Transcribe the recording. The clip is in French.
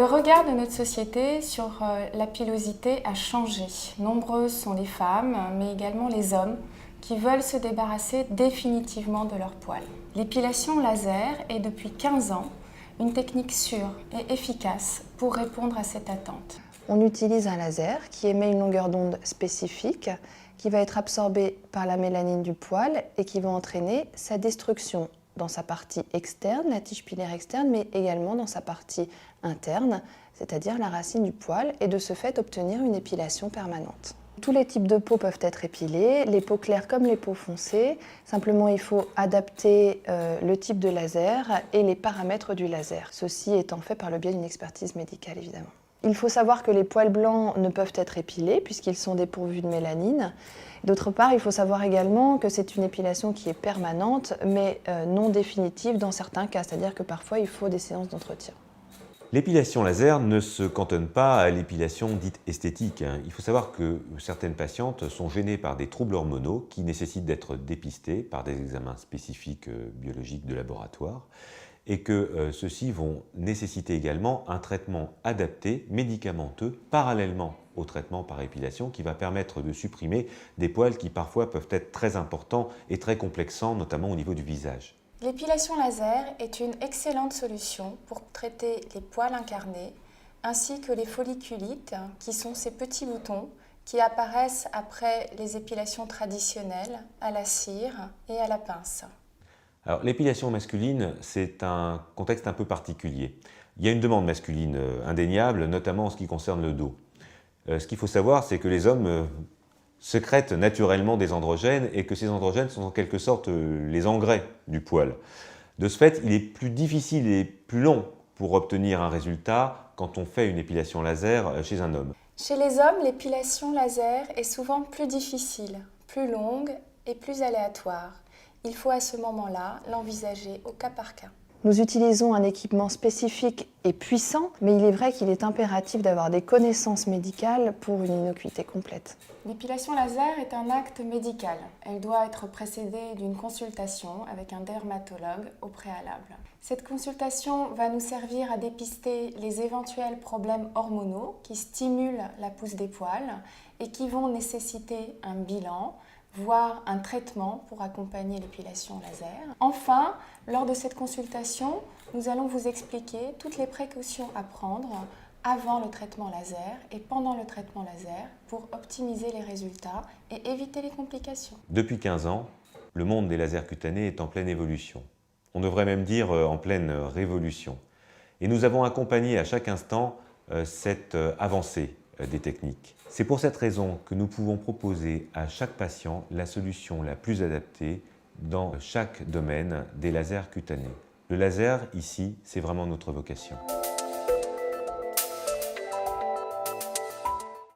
Le regard de notre société sur la pilosité a changé. Nombreuses sont les femmes, mais également les hommes, qui veulent se débarrasser définitivement de leurs poils. L'épilation laser est depuis 15 ans une technique sûre et efficace pour répondre à cette attente. On utilise un laser qui émet une longueur d'onde spécifique qui va être absorbée par la mélanine du poil et qui va entraîner sa destruction dans sa partie externe, la tige pilaire externe, mais également dans sa partie interne, c'est-à-dire la racine du poil, et de ce fait obtenir une épilation permanente. Tous les types de peaux peuvent être épilés, les peaux claires comme les peaux foncées. Simplement, il faut adapter le type de laser et les paramètres du laser. Ceci étant fait par le biais d'une expertise médicale, évidemment. Il faut savoir que les poils blancs ne peuvent être épilés puisqu'ils sont dépourvus de mélanine. D'autre part, il faut savoir également que c'est une épilation qui est permanente, mais non définitive dans certains cas, c'est-à-dire que parfois il faut des séances d'entretien. L'épilation laser ne se cantonne pas à l'épilation dite esthétique. Il faut savoir que certaines patientes sont gênées par des troubles hormonaux qui nécessitent d'être dépistés par des examens spécifiques biologiques de laboratoire et que ceux-ci vont nécessiter également un traitement adapté, médicamenteux, parallèlement au traitement par épilation qui va permettre de supprimer des poils qui parfois peuvent être très importants et très complexants, notamment au niveau du visage. L'épilation laser est une excellente solution pour traiter les poils incarnés ainsi que les folliculites, qui sont ces petits boutons qui apparaissent après les épilations traditionnelles à la cire et à la pince. Alors, l'épilation masculine, c'est un contexte un peu particulier. Il y a une demande masculine indéniable, notamment en ce qui concerne le dos. Ce qu'il faut savoir, c'est que les hommes sécrètent naturellement des androgènes et que ces androgènes sont en quelque sorte les engrais du poil. De ce fait, il est plus difficile et plus long pour obtenir un résultat quand on fait une épilation laser chez un homme. Chez les hommes, l'épilation laser est souvent plus difficile, plus longue et plus aléatoire. Il faut à ce moment-là l'envisager au cas par cas. Nous utilisons un équipement spécifique et puissant, mais il est vrai qu'il est impératif d'avoir des connaissances médicales pour une innocuité complète. L'épilation laser est un acte médical. Elle doit être précédée d'une consultation avec un dermatologue au préalable. Cette consultation va nous servir à dépister les éventuels problèmes hormonaux qui stimulent la pousse des poils et qui vont nécessiter un bilan, voire un traitement pour accompagner l'épilation laser. Enfin, lors de cette consultation, nous allons vous expliquer toutes les précautions à prendre avant le traitement laser et pendant le traitement laser pour optimiser les résultats et éviter les complications. Depuis 15 ans, le monde des lasers cutanés est en pleine évolution. On devrait même dire en pleine révolution. Et nous avons accompagné à chaque instant cette avancée des techniques. C'est pour cette raison que nous pouvons proposer à chaque patient la solution la plus adaptée dans chaque domaine des lasers cutanés. Le laser, ici, c'est vraiment notre vocation.